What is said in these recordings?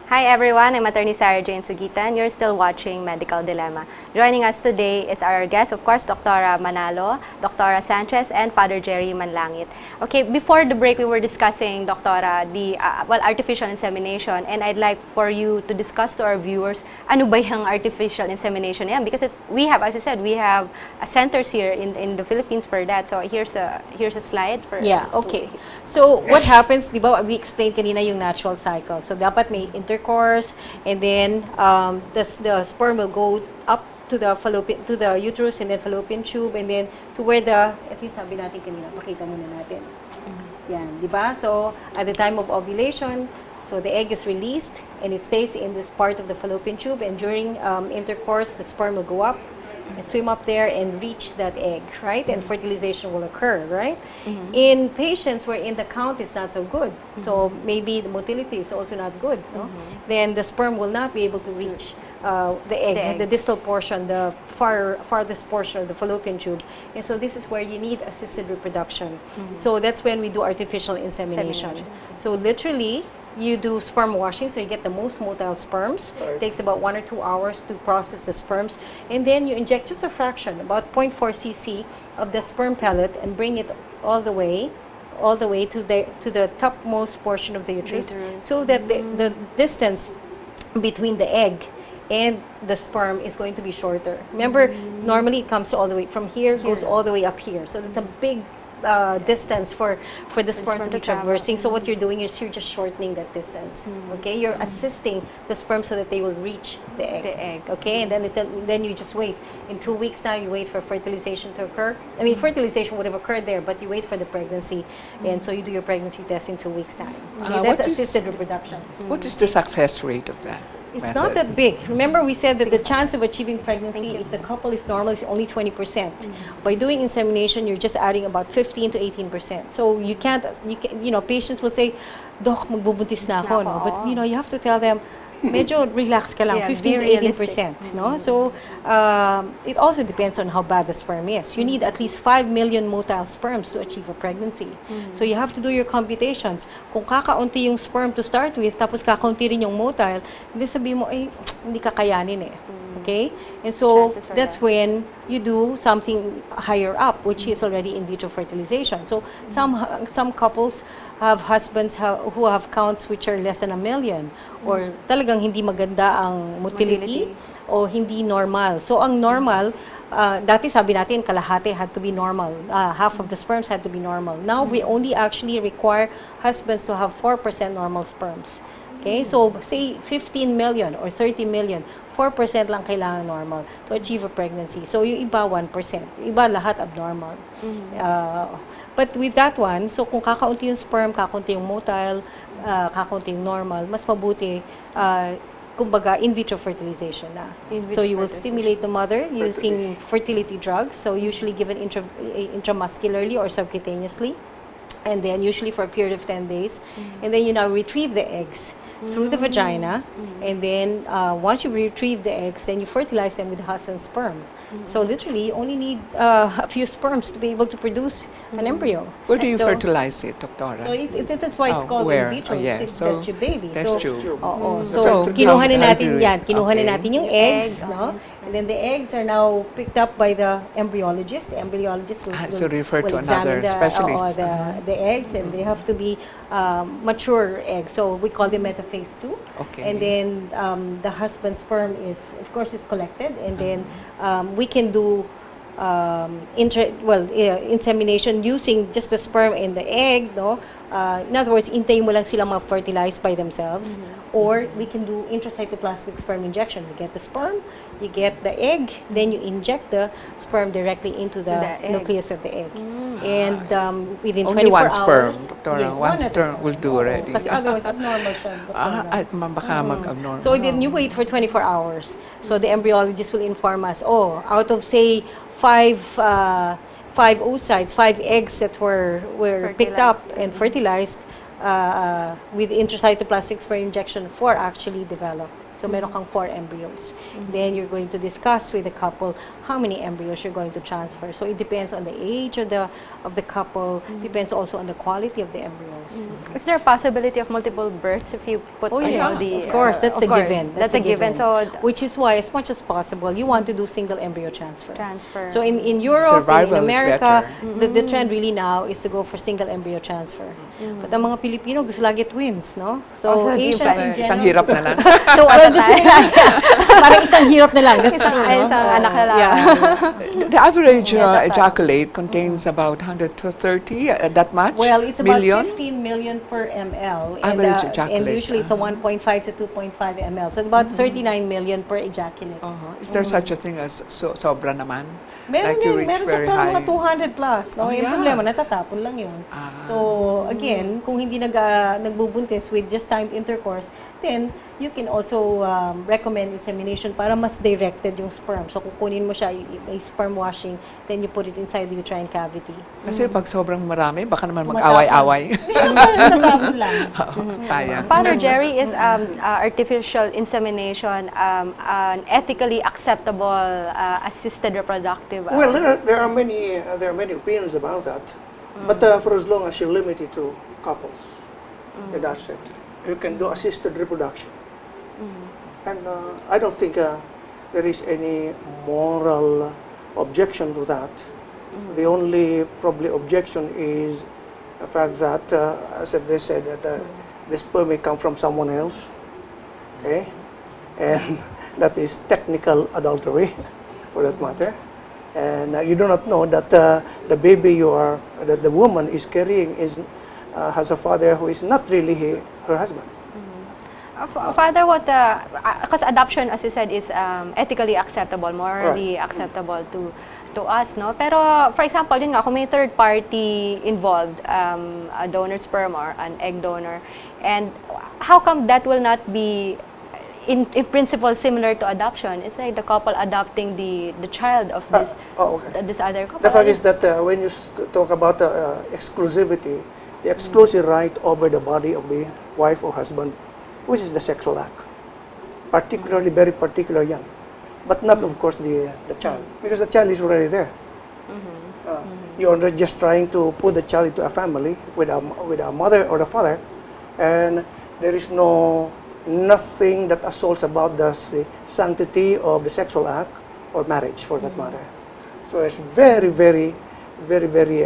Hi everyone, I'm Attorney Sarah Jane Sugitan. You're still watching Medical Dilemma. Joining us today is our guest, of course, Dr. Manalo, Dr. Sanchez, and Father Jerry Manlangit. Okay, before the break, we were discussing, Dr. the artificial insemination, and I'd like for you to discuss to our viewers, ano ba yung artificial insemination yan? Because we have, as I said, we have centers here in the Philippines for that. So here's a slide for. Yeah, okay. So what happens, di ba, we explained kanina yung natural cycle. So dapat may intercourse, and then the sperm will go up to the uterus and then fallopian tube, and then to where ito yung sabi natin kanina, pakita muna natin. Yan, di ba? So at the time of ovulation, so the egg is released and it stays in this part of the fallopian tube, and during intercourse, the sperm will go up and swim up there and reach that egg, right? And fertilization will occur, right? In patients wherein the count is not so good, so maybe the motility is also not good, no? Then the sperm will not be able to reach the egg, the distal portion, the farthest portion of the fallopian tube. And so this is where you need assisted reproduction. So that's when we do artificial insemination. So literally, you do sperm washing, so you get the most motile sperms. It takes about 1 or 2 hours to process the sperms. And then you inject just a fraction, about 0.4 cc of the sperm pellet, and bring it all the way to the topmost portion of the uterus, so that the distance between the egg and the sperm is going to be shorter. Remember, normally it comes all the way from here, goes all the way up here. So that's a big distance for the sperm to be traversing. So what you're doing is you're just shortening that distance. Okay, you're assisting the sperm so that they will reach the egg. Okay, and then you just wait. In 2 weeks now, you wait for fertilization to occur. I mean, fertilization would have occurred there, but you wait for the pregnancy, and so you do your pregnancy test in 2 weeks time. Okay, that's assisted reproduction. What is the success rate of that? It's not that big. Remember, we said that the chance of achieving pregnancy, if the couple is normal, is only 20%. By doing insemination, you're just adding about 15 to 18%. So you can't, patients will say, Doc, magbubuntis na ako, no? But, you have to tell them, medyo relax ka lang, 15 to 18%, no? So, it also depends on how bad the sperm is. You need at least 5 million motile sperms to achieve a pregnancy. So, you have to do your computations. Kung kakaunti yung sperm to start with, tapos kakaunti rin yung motile, hindi sabihin mo, hindi kakayanin eh. Okay? And so, that's when you do something higher up, which is already in vitro fertilization. So, some couples have husbands who have counts which are less than 1 million, or talagang hindi maganda ang motility o hindi normal. So, ang normal, dati sabi natin kalahati had to be normal. Half of the sperms had to be normal. Now, we only actually require husbands to have 4% normal sperms. Okay? So, say 15 million or 30 million, 4% lang kailangan normal to achieve a pregnancy. So, yung iba 1%. Yung iba lahat abnormal. But with that one, so kung kakaunti yung sperm, kakaunti yung motile, kakaunti yung normal, mas mabuti, kumbaga, in vitro fertilization na. So you will stimulate the mother using fertility drugs, so usually given intramuscularly or subcutaneously, and then usually for a period of 10 days. And then you now retrieve the eggs through the vagina, and then once you retrieve the eggs, then you fertilize them with the husband's sperm. So literally, you only need a few sperms to be able to produce an embryo. Where do you fertilize it, Doctora? So that's why it's called in vitro. It's test tube baby. That's true. So kinuha na natin yan. Kinuha na natin yung eggs, no? And then the eggs are now picked up by the embryologist. The embryologist will refer to another specialist. The eggs, and they have to be mature eggs. So we call them metaphase 2. Okay. And then the husband's sperm is, of course, is collected, and then we can do insemination using just the sperm and the egg, no? In other words, intay mo lang silang ma-fertilize by themselves. Or we can do intracytoplasmic sperm injection. You get the sperm, you get the egg, then you inject the sperm directly into the nucleus of the egg. And within 24 hours... Only one sperm, Doctora. One sperm will do already. Because otherwise, abnormal siya. Baka mag-abnormal. So then you wait for 24 hours. So the embryologist will inform us, out of, say, 5 oocytes, 5 eggs that were picked up and fertilized with intracytoplasmic sperm injection, 4 actually developed. So meron kang 4 embryos. Then you're going to discuss with the couple how many embryos you're going to transfer. So it depends on the age of the couple, depends also on the quality of the embryos. Is there a possibility of multiple births if you put Oh yes, the, of course, that's of a course, given. That's a given. So which is why, as much as possible, you want to do single embryo transfer. transfer. So in Europe, Survival in is America, better. the trend really now is to go for single embryo transfer. But ang mga Pilipino gusto lagi twins, no? So Also, Asians in Isang general, hirap na lang. So, well, gusto nila, parang isang hirap na lang. That's Isang- true, ay, no? isang anak na lang. The average Yes, that's right. ejaculate contains about 130, that much? Well, it's about million? 15 million per ml. Average And ejaculate, usually it's a 1.5 to 2.5 ml. So about 39 million per ejaculate. Is there such a thing as sobra naman? Meron Like you yun, reach meron very ka parang high. mga 200 plus. No? Oh, Yung yeah. problema, natatapon lang yun. So, again, kung hindi nagbubuntis with just timed intercourse, then you can also recommend insemination para mas directed yung sperm. So, kukunin mo siya, may sperm washing, then you put it inside the uterine cavity. Kasi pag sobrang marami, baka naman mag-away-away. Natatapon lang. Sayang. Father Jerry, is artificial insemination an ethically acceptable assisted reproductive? Well, there are many opinions about that, but for as long as you limit it to couples, that's it. You can do assisted reproduction, and I don't think there is any moral objection to that. The only probably objection is the fact that, as they said, that the sperm may come from someone else, okay, and that is technical adultery, for that matter. And you do not know that the baby that the woman is carrying has a father who is not really her husband. Father, what, because adoption, as you said, is ethically acceptable, morally acceptable to us, no? Pero, for example, yun nga, kung may third party involved, a donor sperm or an egg donor, and how come that will not be in principle similar to adoption? It's like the couple adopting the child of this this other couple. The fact is that when you talk about exclusivity, the exclusive right over the body of the wife or husband, which is the sexual act, particularly very particular young, but not of course the child, because the child is already there. You're not just trying to put the child into a family with a mother or a father, and there is nothing that assaults about the sanctity of the sexual act or marriage, for that matter. So it's very, very, very, very,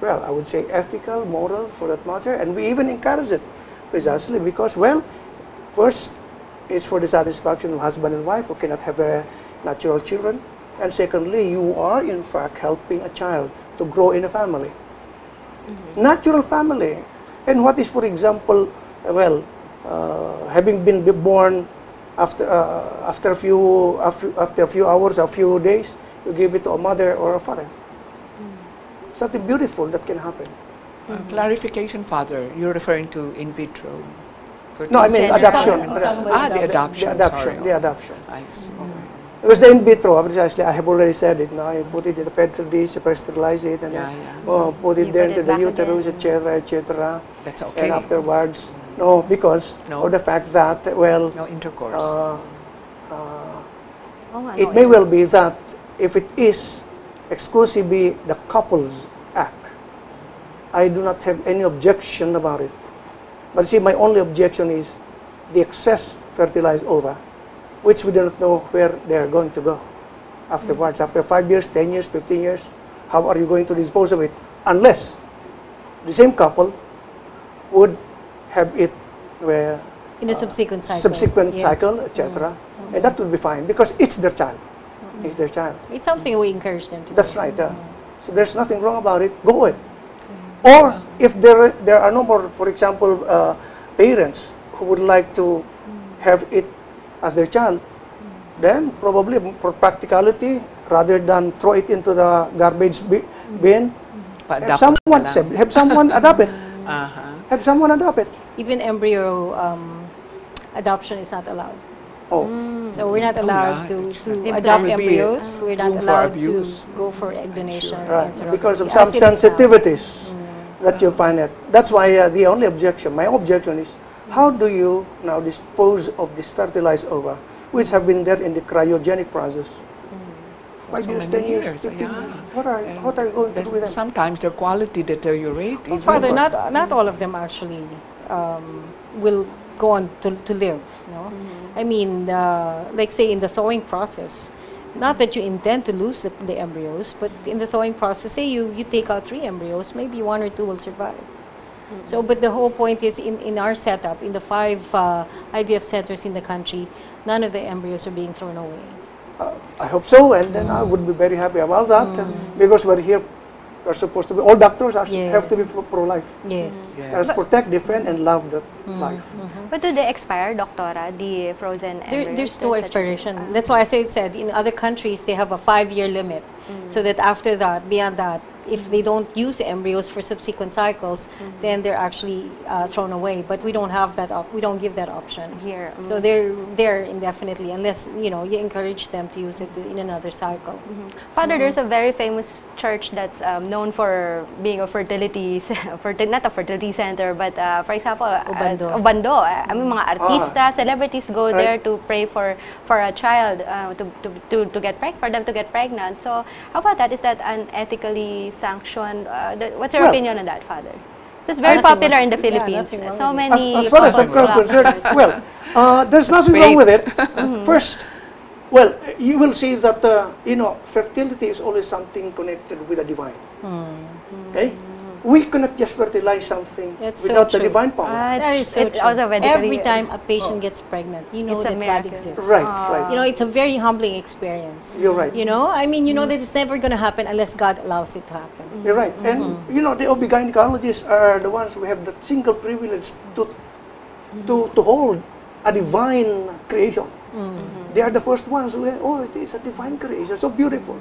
well, I would say ethical, moral, for that matter, and we even encourage it, precisely because, well, first is for the satisfaction of husband and wife who cannot have natural children, and secondly, you are in fact helping a child to grow in a family, natural family. And what is, for example, well, having been born after a few hours, a few days, you give it to a mother or a father. Something beautiful that can happen. Clarification, Father, you're referring to in vitro? No, I mean adoption. The adoption. The adoption. I see. Because the in vitro, precisely, I have already said it now. You put it in the Petri dish, you sterilize it, and put it there into the uterus, etc., etc. That's okay. And afterwards, no, because of the fact that, well, no intercourse. It may well be that if it is exclusively the couple's act, I do not have any objection about it. But see, my only objection is the excess fertilized ova, which we do not know where they are going to go afterwards. After 5 years, 10 years, 15 years, how are you going to dispose of it? Unless the same couple would have it where In a subsequent cycle. Cycle, etc. And that would be fine because it's their child. It's their child. It's something we encourage them to That's do. right. So there's nothing wrong about it. Go with it. Or if there are no more, for example, parents who would like to have it as their child, then probably for practicality, rather than throw it into the garbage bin, have someone adopt it. Have someone adopt it. Even embryo adoption is not allowed. So we're not allowed to adopt embryos. We're not allowed to go for egg donation. Right, and because of surrogacy, some as it is now. sensitivities that you find it. That's why the only objection, my objection is How do you now dispose of this fertilized ova, which have been there in the cryogenic process? 5 so years, many 10 years, years, 15 yeah. years. What are you going to do with them? Sometimes their quality deteriorate. Well, even Father, worse. not all of them actually will go on to live. No, I mean, like say in the thawing process, not that you intend to lose the embryos, but in the thawing process, say you take out 3 embryos, maybe 1 or 2 will survive. So, but the whole point is in our setup, in the 5 IVF centers in the country, none of the embryos are being thrown away. I hope so, and then I would be very happy about that because we're here. We're supposed to be, all doctors have to be pro-life. Yes. Let's protect, defend, and love that life. But do they expire, Doctora, the frozen embryos? There's no such a- expiration. That's why I said in other countries they have a 5-year limit, so that after that, beyond that, if they don't use the embryos for subsequent cycles, then they're actually thrown away. But we don't have that. We don't give that option Here, So they're there indefinitely, unless you encourage them to use it in another cycle. Father, there's a very famous church that's known for being a fertility, not a fertility center, but for example, Obando. Obando. I mean, mga artista, celebrities go there to pray for a child to get for them to get pregnant. So how about that? Is that unethically sanctioned? What's your Well, opinion on that, Father? So it's very Nothing popular wrong- in the yeah, Philippines. nothing wrong So with it. many As far as couples I'm flock. concerned, well, there's nothing wrong with it. First, well, you will see that fertility is always something connected with the divine. Okay, we cannot just fertilize something That's so without the true. divine power. That is so It's true. also medically- Every time a patient gets pregnant, you know It's a that God miracle. exists. Right, right. It's a very humbling experience. You're right. I mean, you know that it's never going to happen unless God allows it to happen. You're right. And the OB-gynecologists are the ones who have that single privilege to hold a divine creation. They are the first ones who it is a divine creation, so beautiful.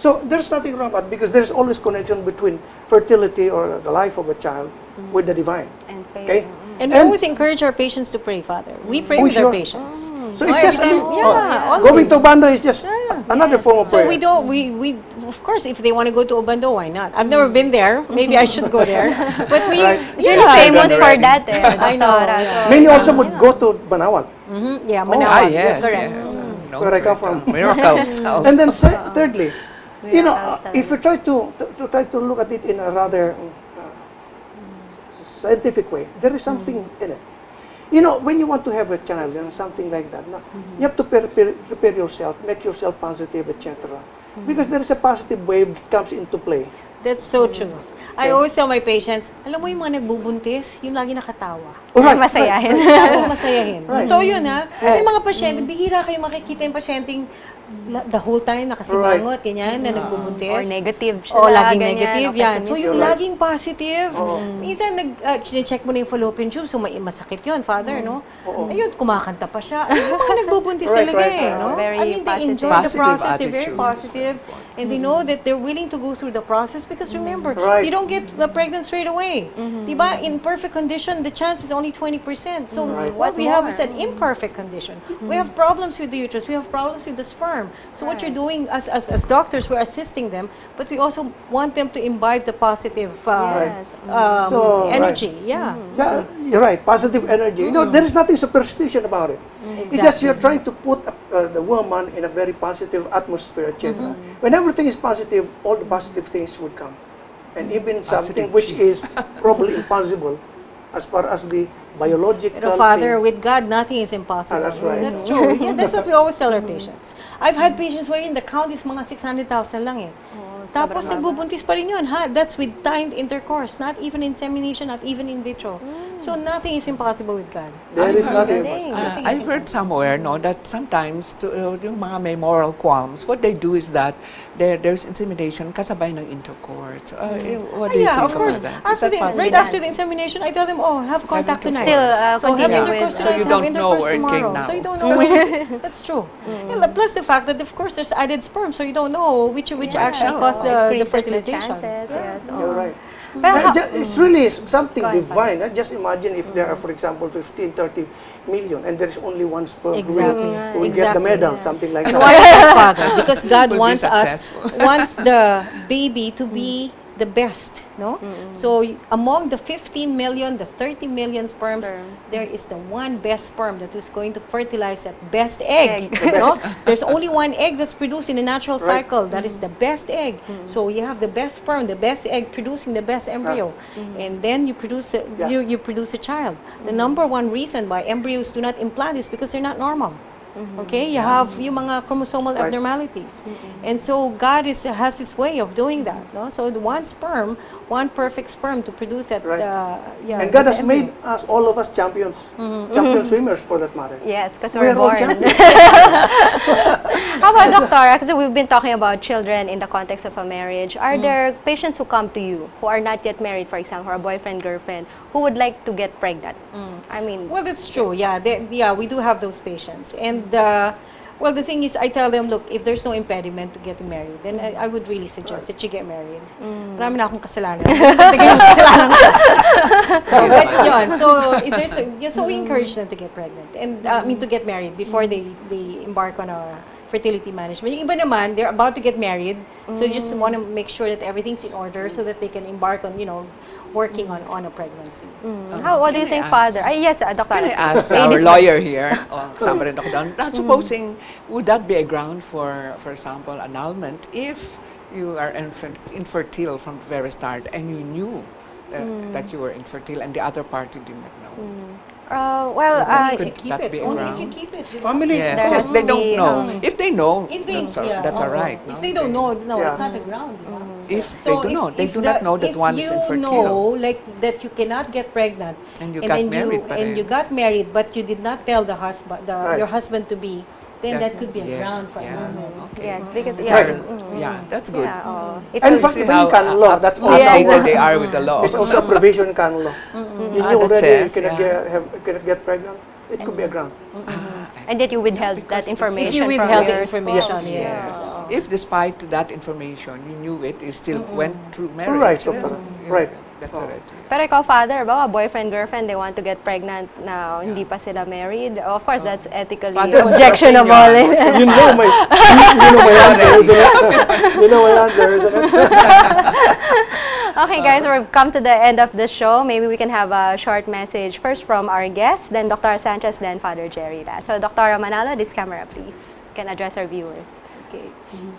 So there's nothing wrong about it because there's always connection between fertility or the life of a child with the divine. And faith. Okay? And we always encourage our patients to pray, Father. We pray Oh, with our sure. patients. So No, it's just every time- going to always. banda is just another form of So prayer. we don't, we of course, if they want to go to Obando, why not? I've never been there. Maybe I should go there. But we, Right. Really yeah. famous done for already. that, I know, Doctora. yeah. So, Many also would go to Banawag. Yeah, Ah, Manawag. yes, correct. yes. Known Where I for come it, from. Miracles. And then thirdly, Miracles if you try to look at it in a rather scientific way, there is something in it. When you want to have a child, something like that, you have to prepare yourself, make yourself positive, etc. Because there is a positive wave that comes into play. That's so true. I always tell my patients, alam mo yung mga nagbubuntis, yung lagi nakatawa. All right, masayahin. Laging masayahin. Right. Totoo yun, ha? May mga pasyente, bihira kayo makikita yung pasyenteng the whole time nakasimangot, ganyan, na nagbubuntis. Or negative O, sila, laging ganyan, negative o yan. So, pessimistic. yung Right. laging positive. Minsan, check mo na yung fallopian tube, so masakit yun, Father, no? Ayun, kumakanta pa siya. Yung mga nagbubuntis Right, talaga, right, eh, no? Very I mean, they positive. enjoy the Positive process, they're very attitude. positive, and they know that they're willing to go through the process because remember, Right. they don't get pregnant straight away. Diba? In perfect condition, the chance is only 20%. So, Right. what we have is an imperfect condition. We have problems with the uterus, we have problems with the sperm. So, what you're doing as doctors, we're assisting them, but we also want them to imbibe the positive Yes. So, energy. Yeah. Yeah, you're right, positive energy. There is nothing superstition about it. It's just you're trying to put the woman in a very positive atmosphere, etc. When everything is positive, all the positive things would come. And even something Positive which chi. is probably impossible as far as the biological Pero Father, thing. with God, nothing is impossible. That's right. That's true. Yeah, that's what we always tell our patients. I've had patients wherein the count is mga 600,000 lang eh. Tapos nagbubuntis pa rin yun, ha? That's with timed intercourse, not even insemination, not even in vitro. So nothing is impossible with God. There is nothing Galing. impossible. I've heard somewhere, that sometimes yung mga may moral qualms, what they do is that there's insemination kasabay ng intercourse. What do you Yeah, think of course. about that? Is that possible? Right after the insemination, I tell them, have contact tonight. Still, So have continue intercourse with- tonight, So you have don't know intercourse where it came tomorrow. now. So you don't know when. That's true. Yeah, plus the fact that, of course, there's added sperm, so you don't know which actually caused the Increases fertilization. chances, yes. You're right. Pero It's really something Go ahead, divine. Just imagine if there are, for example, 15, 30 million and there is only one sperm Exactly. who will get the Exactly. medal, something like And that. why is that, Father? Because God Will be wants us, successful. wants the baby to be the best, no? So among the 15 million, the 30 million sperms, there is the one best sperm that is going to fertilize that best egg. No? There's only one egg that's produced in a natural cycle. That is the best egg. So you have the best sperm, the best egg producing the best embryo, and then you produce you produce a child. The number one reason why embryos do not implant is because they're not normal. Okay, you have yung mga chromosomal abnormalities, and so God has His way of doing that. No, so the one sperm, one perfect sperm to produce that. And God has made us, all of us, champions, champion swimmers for that matter. Yes, because We we're are all born. champions. How about Doctora? Because we've been talking about children in the context of a marriage. Are there patients who come to you who are not yet married, for example, or a boyfriend, girlfriend, who would like to get pregnant? I mean, Well, that's true. Yeah, we do have those patients, and well, the thing is, I tell them, look, if there's no impediment to getting married, then I would really suggest that you get married. Marami na akong kasalanan. Bigyan yung kasalanan ko. So, but yun, so if so we encourage them to get pregnant and I mean to get married before they embark on a fertility management. Yung iba naman, they're about to get married, so you just want to make sure that everything's in order so that they can embark on, working on a pregnancy. what do you think, Father? Yes, Doctor. Can I ask our lawyer here, kasama rin ako doon, supposing, would that be a ground for example, annulment if you are infertile from the very start and you knew that you were infertile and the other party did not know? If you keep it, only if you keep it. Family. Yes, they don't know. If they know, If they, that's all right. If no? they don't know, no, Yeah. it's not a ground. If they don't know, they do not know that one is If you infertile. know, like, that you cannot get pregnant, And you got married, but you got married, but you did not tell the husband, your husband to be, then that could be a ground for annulment. Okay. Yes, because Yeah, that's good. It And will- fact, even in canon law, that's How also updated they are with the law. It's also a provision in canon law. You that already says, cannot get pregnant. It could be a ground. and that you withheld that Because information If you from withheld the your information, spouse. yes. If despite that information, you knew it, you still went through marriage. Right, yeah, Doctor. yeah, Right. That's all right. Pero ikaw, Father, ba, boyfriend, girlfriend, they want to get pregnant now, hindi pa sila married. Of course, that's ethically Father, what's your objectionable. opinion? You know my answer, isn't it? You know my answer, isn't it? Okay, guys, we've come to the end of the show. Maybe we can have a short message first from our guest, then Dr. Sanchez, then Father Jerry. So, Dr. Manalo, this camera, please. You can address our viewers. Okay.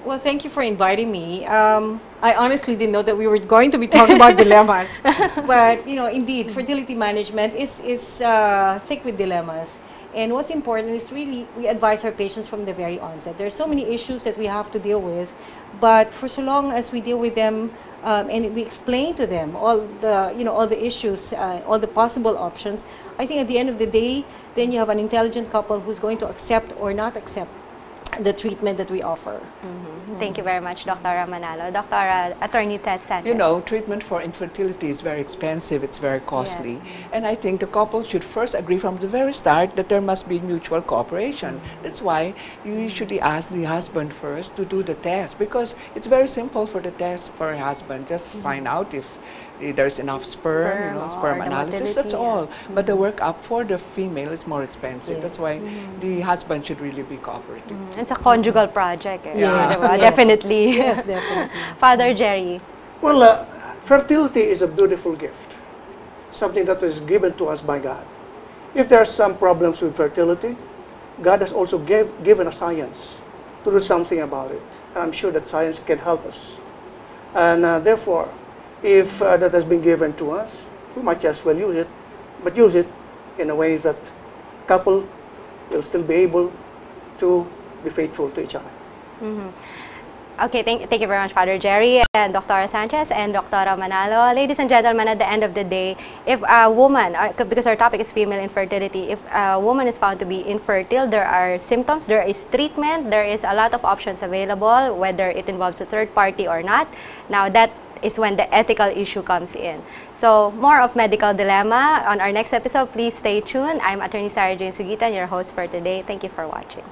Well, thank you for inviting me. I honestly didn't know that we were going to be talking about dilemmas. But, indeed, fertility management is thick with dilemmas. And what's important is really we advise our patients from the very onset. There are so many issues that we have to deal with, but for so long as we deal with them and we explain to them all the issues, all the possible options, I think at the end of the day, then you have an intelligent couple who's going to accept or not accept the treatment that we offer. Thank you very much, Dr. Manalo. Dr. Attorney Ted Sanchez. Treatment for infertility is very expensive, it's very costly. And I think the couple should first agree from the very start that there must be mutual cooperation. That's why you usually ask the husband first to do the test, because it's very simple for the test for a husband. Just find out if there's enough sperm, sperm or the analysis, that's motility, all. But the workup for the female is more expensive. That's why the husband should really be cooperative. It's a conjugal project. Yes. Diba? Yes. Definitely. Yes, definitely. Father Jerry. Well, fertility is a beautiful gift, something that is given to us by God. If there are some problems with fertility, God has also given us science to do something about it. And I'm sure that science can help us. And therefore, if that has been given to us, we might as well use it, but use it in a way that couple will still be able to be faithful to each other. Okay, thank you very much, Father Jerry and Dr. Sanchez and Dr. Manalo. Ladies and gentlemen, at the end of the day, if a woman, because our topic is female infertility, if a woman is found to be infertile, there are symptoms, there is treatment, there is a lot of options available, whether it involves a third party or not. Now, that is when the ethical issue comes in. So, more of Medical Dilemma on our next episode. Please stay tuned. I'm Attorney Sarah Jane Sugitan, your host for today. Thank you for watching.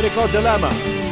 Medical Dilemma.